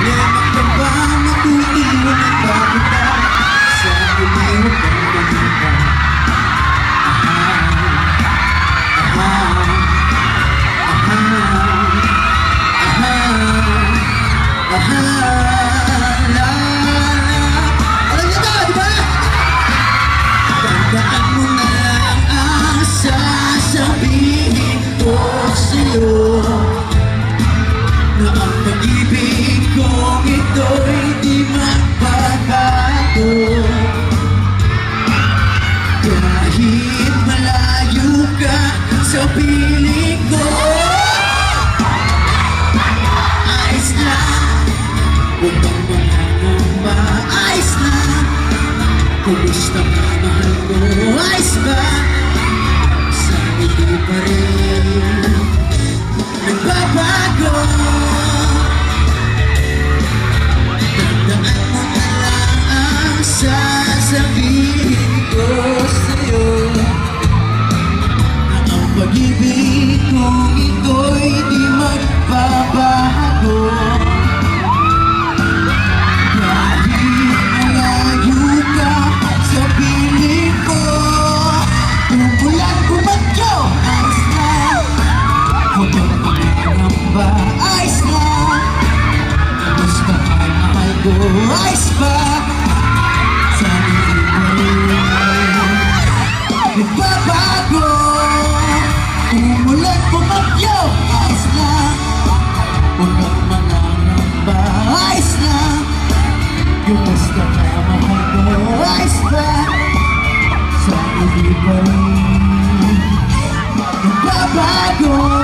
Problema ka ba? Matutulungan ba kita? Sabi niyo bang ganun ba? Tandaan mo na lang ang sasabihin ko sa'yo, na ang pag-ibig kong ito'y di magbabago. Kahit malayo ka sa piling ko, ayos lang, huwag kang mangangamba. Ayos lang, kumusta ka mahal ko? Ayos ba? Sa hindi pa rin nagbabago. Tandaan mo na lang ang sasabihin ko sa'yo, na ang pag-ibig kong ito'y di magbabago. Kahit malayo ka sa piling ko, umulan bumagyo, ayos lang, huwag kang mangangamba. Ayos lang, kamusta ka mahal ko? Ayos ba? Sa hindi pa rin nagbabago. Umulan bumagyo, ayos lang, huwag kang mangangamba. Ayos lang, kamusta ka mahal ko? Ayos ba? Sa hindi pa rin nagbabago.